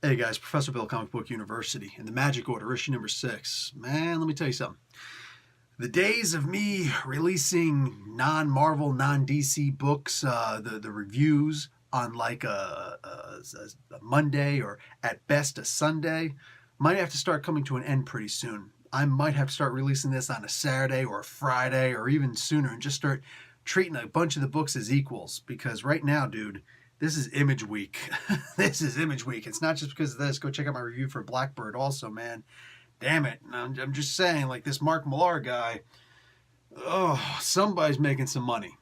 Hey guys, Professor Bill, Comic Book University, in the Magic Order, issue number 6. Man, let me tell you something. The days of me releasing non-Marvel, non-DC books, the reviews on like a Monday or at best a Sunday, might have to start coming to an end pretty soon. I might have to start releasing this on a Saturday or a Friday or even sooner and just start treating a bunch of the books as equals, because right now, dude, this is Image Week. This is Image Week. It's not just because of this. Go check out my review for Blackbird also, man. Damn it. I'm just saying, like this Mark Millar guy, oh, somebody's making some money.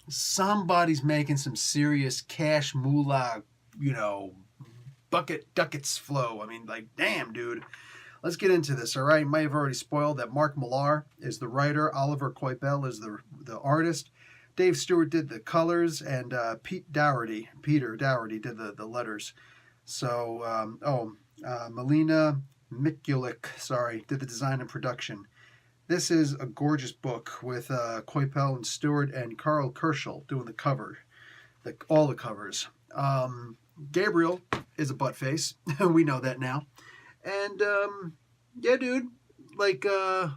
Somebody's making some serious cash moolah, ducats flow. I mean, like, damn, dude. Let's get into this, all right? You might have already spoiled that Mark Millar is the writer. Oliver Coipel is the artist. Dave Stewart did the colors, and Peter Dougherty did the letters. So, Melina Mikulik, did the design and production. This is a gorgeous book with Coipel and Stewart and Carl Kerschel doing the cover, all the covers. Gabriel is a butt face. We know that now. And, yeah, dude, like,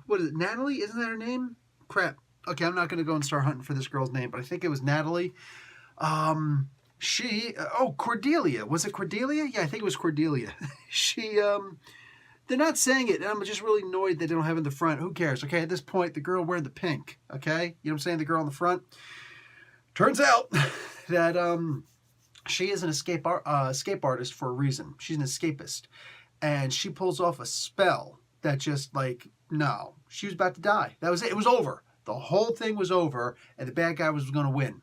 what is it, Natalie? Isn't that her name? Crap. Okay, I'm not going to go and start hunting for this girl's name, but I think it was Natalie. Cordelia. Was it Cordelia? Yeah, I think it was Cordelia. They're not saying it, and I'm just really annoyed that they don't have it in the front. Who cares? Okay, at this point, the girl wearing the pink, okay? You know what I'm saying? The girl on the front. Turns out that she is an escape artist for a reason. She's an escapist. And she pulls off a spell that just, like, no. She was about to die. That was it. It was over. The whole thing was over, and the bad guy was going to win.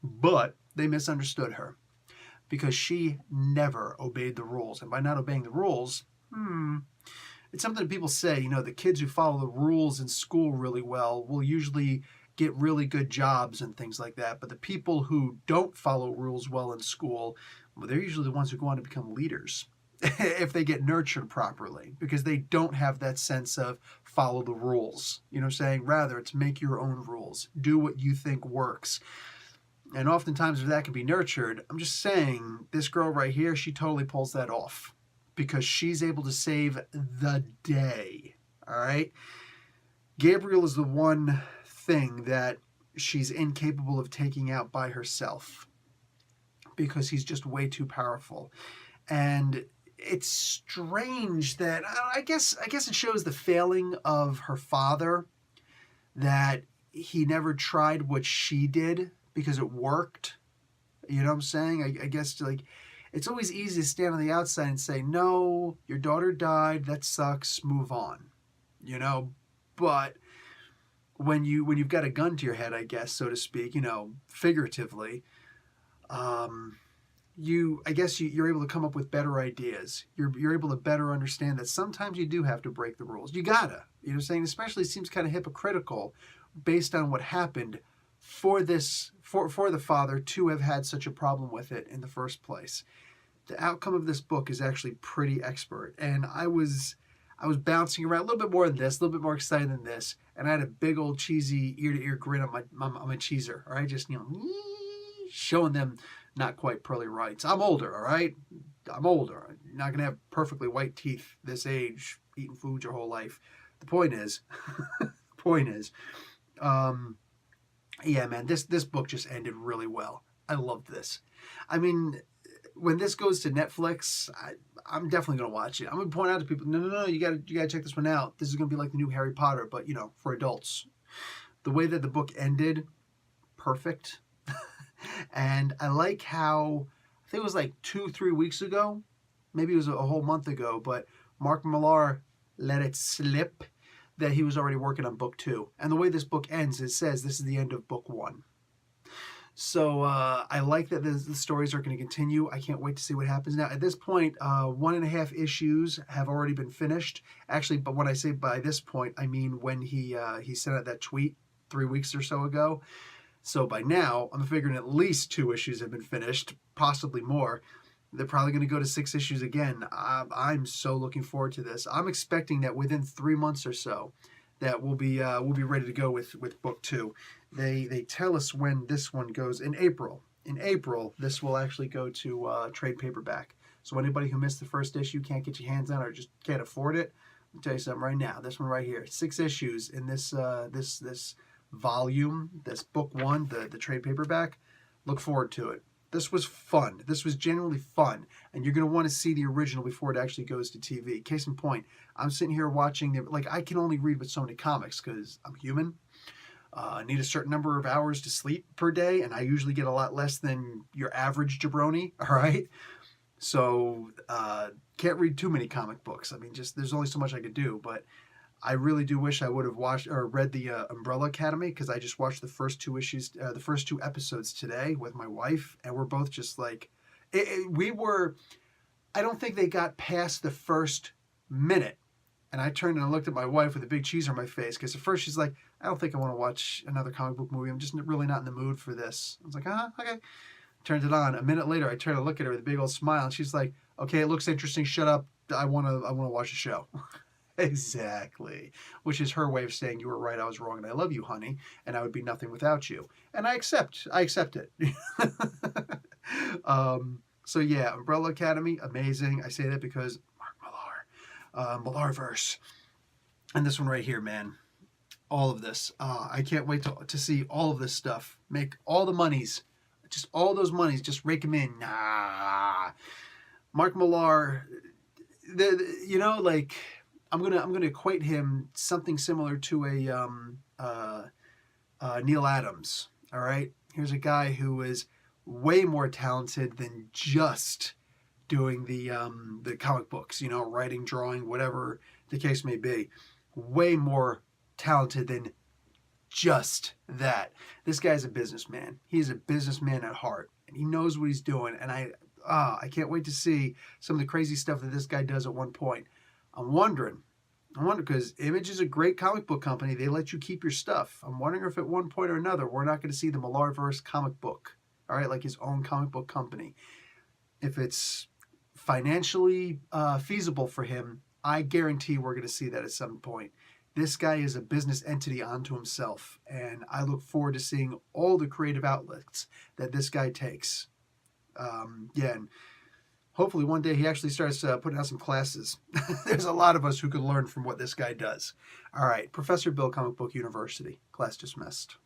But they misunderstood her because she never obeyed the rules. And by not obeying the rules, it's something that people say, the kids who follow the rules in school really well will usually get really good jobs and things like that. But the people who don't follow rules well in school, well, they're usually the ones who go on to become leaders if they get nurtured properly, because they don't have that sense of follow the rules. You know what I'm saying? Rather, it's make your own rules. Do what you think works. And oftentimes, if that can be nurtured, I'm just saying, this girl right here, she totally pulls that off because she's able to save the day. All right? Gabriel is the one thing that she's incapable of taking out by herself because he's just way too powerful. And it's strange that I guess it shows the failing of her father, that he never tried what she did because it worked. You know what I'm saying? I guess, like, it's always easy to stand on the outside and say, no, your daughter died, that sucks, move on. But when you've got a gun to your head, I guess, so to speak, figuratively, you're able to come up with better ideas. You're able to better understand that sometimes you do have to break the rules. You gotta. You know what I'm saying? Especially, it seems kind of hypocritical based on what happened for the father to have had such a problem with it in the first place. The outcome of this book is actually pretty expert. And I was bouncing around a little bit more than this, a little bit more excited than this, and I had a big old cheesy ear-to-ear grin on my cheeser. All right, just showing them not quite pearly whites. I'm older, all right? I'm older. I'm not going to have perfectly white teeth this age, eating food your whole life. The point is, yeah, man, this book just ended really well. I loved this. I mean, when this goes to Netflix, I'm definitely going to watch it. I'm going to point out to people, no, you got to check this one out. This is going to be like the new Harry Potter, but, for adults. The way that the book ended, perfect. And I like how, I think it was like 2-3 weeks ago, maybe it was a whole month ago, but Mark Millar let it slip that he was already working on book 2. And the way this book ends, it says this is the end of book 1. So I like that the stories are going to continue. I can't wait to see what happens. Now, at this point, 1.5 issues have already been finished. Actually, but when I say by this point, I mean when he sent out that tweet 3 weeks or so ago. So by now, I'm figuring at least 2 issues have been finished, possibly more. They're probably going to go to 6 issues again. I'm so looking forward to this. I'm expecting that within 3 months or so, that we'll be ready to go with book 2. They tell us when this one goes in April. In April, this will actually go to trade paperback. So anybody who missed the first issue, can't get your hands on it, or just can't afford it, I'll tell you something right now. This one right here, 6 issues in this this volume, this book 1, the trade paperback. Look forward to it. This was fun. This was genuinely fun, and you're going to want to see the original before it actually goes to TV. Case in point, I'm sitting here watching I can only read with so many comics because I'm human. I need a certain number of hours to sleep per day, and I usually get a lot less than your average jabroni. All right. So can't read too many comic books. I mean, just there's only so much I could do. But I really do wish I would have watched or read the Umbrella Academy, because I just watched the first 2 issues, the first 2 episodes today with my wife, and we're both just like, we were. I don't think they got past the first minute, and I turned and I looked at my wife with a big cheese on my face, because at first she's like, I don't think I want to watch another comic book movie. I'm just really not in the mood for this. I was like, okay. Turned it on. A minute later, I turned to look at her with a big old smile, and she's like, okay, it looks interesting. Shut up. I want to watch a show. Exactly. Which is her way of saying, you were right, I was wrong, and I love you, honey, and I would be nothing without you. And I accept it. So yeah, Umbrella Academy, amazing. I say that because Mark Millar, Millarverse. And this one right here, man. All of this. I can't wait to see all of this stuff. Make all the monies. Just all those monies. Just rake them in. Nah. Mark Millar, like, I'm gonna equate him something similar to a Neil Adams. All right. Here's a guy who is way more talented than just doing the comic books. Writing, drawing, whatever the case may be. Way more talented than just that. This guy's a businessman. He's a businessman at heart, and he knows what he's doing. And I can't wait to see some of the crazy stuff that this guy does at one point. I'm wondering because Image is a great comic book company. They let you keep your stuff. I'm wondering if at one point or another we're not going to see the Millarverse comic book. All right, like his own comic book company. If it's financially feasible for him, I guarantee we're going to see that at some point. This guy is a business entity unto himself, and I look forward to seeing all the creative outlets that this guy takes. And hopefully one day he actually starts putting out some classes. There's a lot of us who could learn from what this guy does. All right, Professor Bill, Comic Book University. Class dismissed.